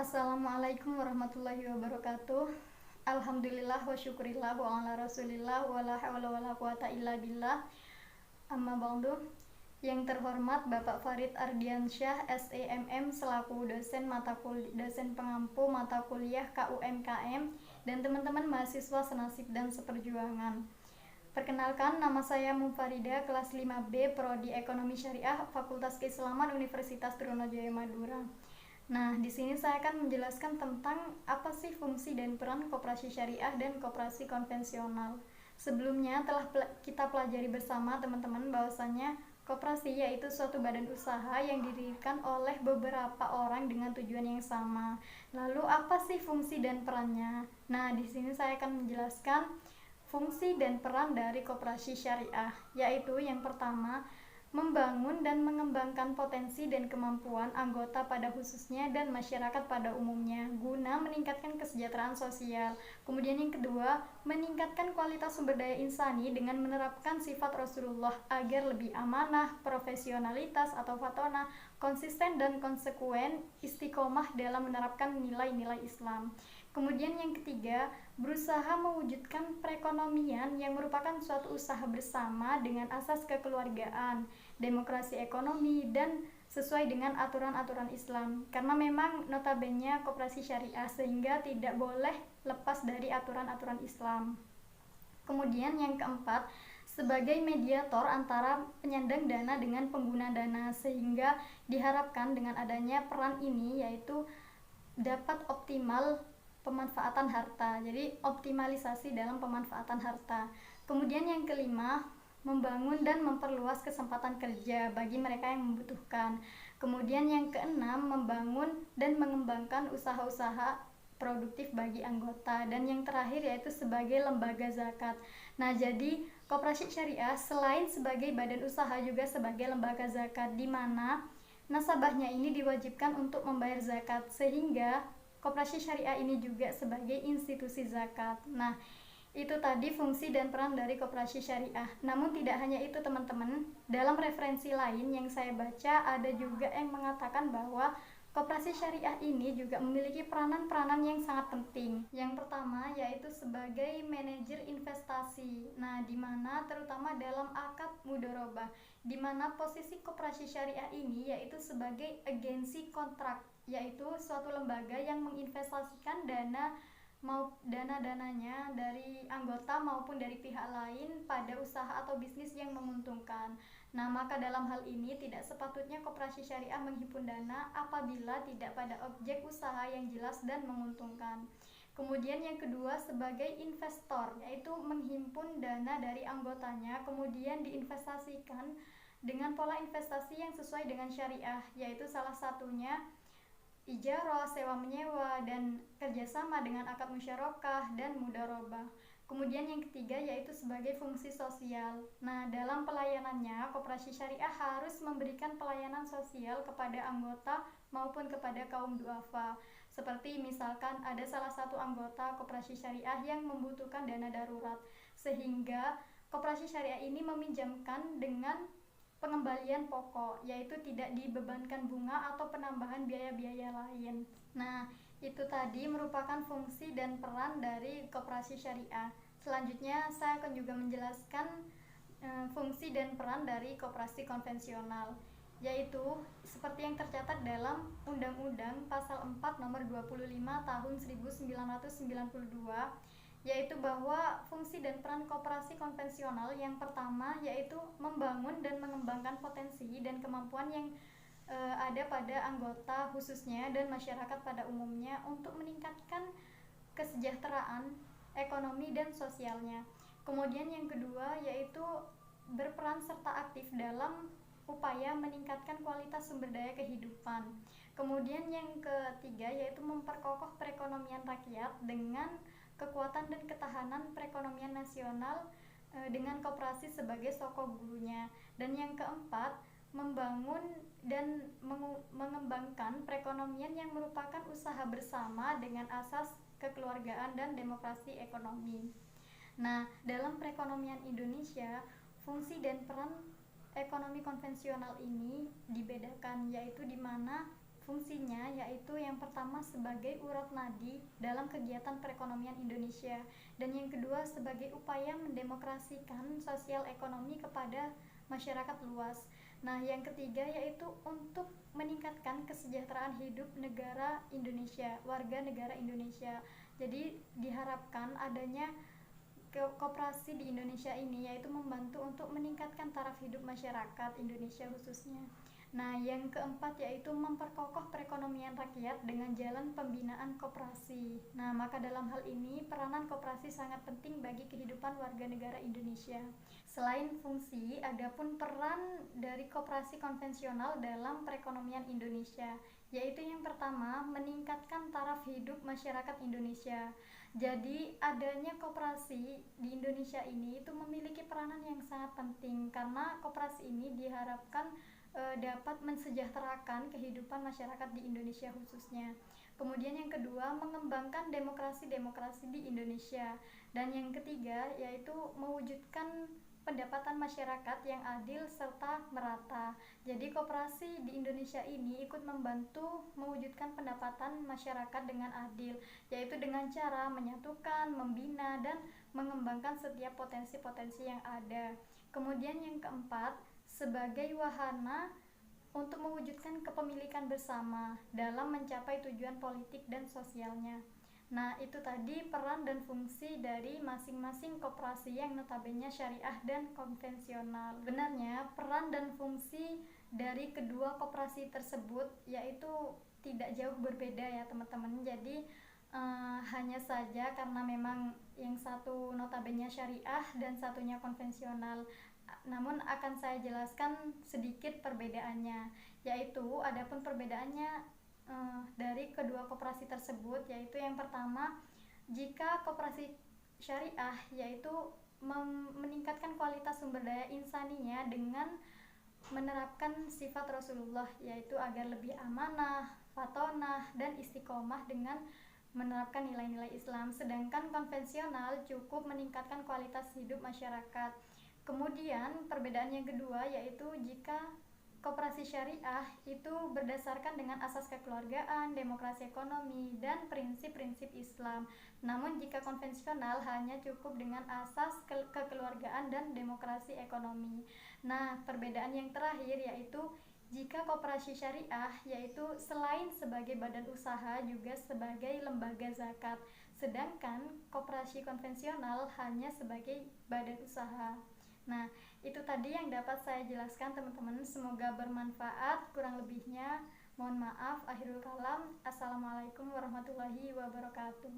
Assalamualaikum warahmatullahi wabarakatuh. Alhamdulillah wa syukurillah wa ala rasulillah wa la hawla wa la quwata illa billah. Amma ba'du. Yang terhormat Bapak Farid Ardiansyah SEMM selaku dosen pengampu mata kuliah KUMKM dan teman-teman mahasiswa senasib dan seperjuangan. Perkenalkan, nama saya Munfarida, kelas 5B, Prodi Ekonomi Syariah, Fakultas Keislaman Universitas Trunojoyo Madura. Nah, di sini saya akan menjelaskan tentang apa sih fungsi dan peran koperasi syariah dan koperasi konvensional. Sebelumnya telah kita pelajari bersama teman-teman bahwasanya koperasi yaitu suatu badan usaha yang didirikan oleh beberapa orang dengan tujuan yang sama. Lalu apa sih fungsi dan perannya? Nah, di sini saya akan menjelaskan fungsi dan peran dari koperasi syariah, yaitu yang pertama, membangun dan mengembangkan potensi dan kemampuan anggota pada khususnya dan masyarakat pada umumnya guna meningkatkan kesejahteraan sosial. Kemudian yang kedua, meningkatkan kualitas sumber daya insani dengan menerapkan sifat Rasulullah agar lebih amanah, profesionalitas atau fatona, konsisten dan konsekuen, istiqomah dalam menerapkan nilai-nilai Islam. Kemudian yang ketiga, berusaha mewujudkan perekonomian yang merupakan suatu usaha bersama dengan asas kekeluargaan, demokrasi ekonomi, dan sesuai dengan aturan-aturan Islam. Karena memang notabene koperasi syariah sehingga tidak boleh lepas dari aturan-aturan Islam. Kemudian yang keempat, sebagai mediator antara penyandang dana dengan pengguna dana sehingga diharapkan dengan adanya peran ini yaitu dapat optimal pemanfaatan harta, jadi optimalisasi dalam pemanfaatan harta. Kemudian yang kelima, membangun dan memperluas kesempatan kerja bagi mereka yang membutuhkan. Kemudian yang keenam, membangun dan mengembangkan usaha-usaha produktif bagi anggota. Dan yang terakhir yaitu sebagai lembaga zakat. Nah, jadi koperasi syariah selain sebagai badan usaha juga sebagai lembaga zakat, di mana nasabahnya ini diwajibkan untuk membayar zakat, sehingga koperasi syariah ini juga sebagai institusi zakat. Nah, itu tadi fungsi dan peran dari koperasi syariah. Namun tidak hanya itu teman-teman, dalam referensi lain yang saya baca ada juga yang mengatakan bahwa koperasi syariah ini juga memiliki peranan-peranan yang sangat penting. Yang pertama yaitu sebagai manajer investasi. Nah, di mana terutama dalam akad mudharabah, di mana posisi koperasi syariah ini yaitu sebagai agensi kontrak, yaitu suatu lembaga yang menginvestasikan dana-dananya dari anggota maupun dari pihak lain pada usaha atau bisnis yang menguntungkan. Nah, maka dalam hal ini tidak sepatutnya koperasi syariah menghimpun dana apabila tidak pada objek usaha yang jelas dan menguntungkan. Kemudian yang kedua sebagai investor, yaitu menghimpun dana dari anggotanya kemudian diinvestasikan dengan pola investasi yang sesuai dengan syariah, yaitu salah satunya ijarah, sewa menyewa, dan kerjasama dengan akad musyarakah dan mudharabah. Kemudian yang ketiga yaitu sebagai fungsi sosial. Nah, dalam pelayanannya, koperasi syariah harus memberikan pelayanan sosial kepada anggota maupun kepada kaum duafa. Seperti misalkan ada salah satu anggota koperasi syariah yang membutuhkan dana darurat, sehingga koperasi syariah ini meminjamkan dengan pengembalian pokok, yaitu tidak dibebankan bunga atau penambahan biaya-biaya lain. Nah, itu tadi merupakan fungsi dan peran dari koperasi syariah. Selanjutnya saya akan juga menjelaskan fungsi dan peran dari koperasi konvensional, yaitu seperti yang tercatat dalam Undang-Undang Pasal 4 Nomor 25 Tahun 1992, yaitu bahwa fungsi dan peran koperasi konvensional yang pertama yaitu membangun dan mengembangkan potensi dan kemampuan yang ada pada anggota khususnya dan masyarakat pada umumnya untuk meningkatkan kesejahteraan ekonomi dan sosialnya. Kemudian yang kedua yaitu berperan serta aktif dalam upaya meningkatkan kualitas sumber daya kehidupan. Kemudian yang ketiga yaitu memperkokoh perekonomian rakyat dengan kekuatan dan ketahanan perekonomian nasional dengan koperasi sebagai sokong gulunya. Dan yang keempat, membangun dan mengembangkan perekonomian yang merupakan usaha bersama dengan asas kekeluargaan dan demokrasi ekonomi. Nah, dalam perekonomian Indonesia, fungsi dan peran ekonomi konvensional ini dibedakan, yaitu di mana fungsinya yaitu yang pertama sebagai urat nadi dalam kegiatan perekonomian Indonesia, dan yang kedua sebagai upaya mendemokrasikan sosial ekonomi kepada masyarakat luas. Nah, yang ketiga yaitu untuk meningkatkan kesejahteraan hidup negara Indonesia, warga negara Indonesia. Jadi diharapkan adanya koperasi di Indonesia ini yaitu membantu untuk meningkatkan taraf hidup masyarakat Indonesia khususnya. Nah, yang keempat yaitu memperkokoh perekonomian rakyat dengan jalan pembinaan koperasi. Nah, maka dalam hal ini peranan koperasi sangat penting bagi kehidupan warga negara Indonesia. Selain fungsi, adapun peran dari koperasi konvensional dalam perekonomian Indonesia, yaitu yang pertama meningkatkan taraf hidup masyarakat Indonesia. Jadi adanya koperasi di Indonesia ini itu memiliki peranan yang sangat penting karena koperasi ini diharapkan dapat mensejahterakan kehidupan masyarakat di Indonesia khususnya. Kemudian yang kedua, mengembangkan demokrasi di Indonesia. Dan yang ketiga yaitu mewujudkan pendapatan masyarakat yang adil serta merata. Jadi koperasi di Indonesia ini ikut membantu mewujudkan pendapatan masyarakat dengan adil, yaitu dengan cara menyatukan, membina, dan mengembangkan setiap potensi-potensi yang ada. Kemudian yang keempat, sebagai wahana untuk mewujudkan kepemilikan bersama dalam mencapai tujuan politik dan sosialnya. Nah, itu tadi peran dan fungsi dari masing-masing koperasi yang notabene syariah dan konvensional. Benarnya, peran dan fungsi dari kedua koperasi tersebut yaitu tidak jauh berbeda ya teman-teman. Jadi hanya saja karena memang yang satu notabene syariah dan satunya konvensional. Namun akan saya jelaskan sedikit perbedaannya, yaitu adapun perbedaannya dari kedua koperasi tersebut, yaitu yang pertama, jika koperasi syariah yaitu meningkatkan kualitas sumber daya insaninya dengan menerapkan sifat Rasulullah, yaitu agar lebih amanah, fatonah, dan istiqomah dengan menerapkan nilai-nilai Islam. Sedangkan konvensional cukup meningkatkan kualitas hidup masyarakat. Kemudian perbedaan yang kedua yaitu jika koperasi syariah itu berdasarkan dengan asas kekeluargaan, demokrasi ekonomi, dan prinsip-prinsip Islam. Namun jika konvensional hanya cukup dengan asas kekeluargaan dan demokrasi ekonomi. Nah, perbedaan yang terakhir yaitu jika koperasi syariah yaitu selain sebagai badan usaha juga sebagai lembaga zakat, sedangkan koperasi konvensional hanya sebagai badan usaha. Nah, itu tadi yang dapat saya jelaskan teman-teman, semoga bermanfaat. Kurang lebihnya mohon maaf. Akhirul kalam. Assalamualaikum warahmatullahi wabarakatuh.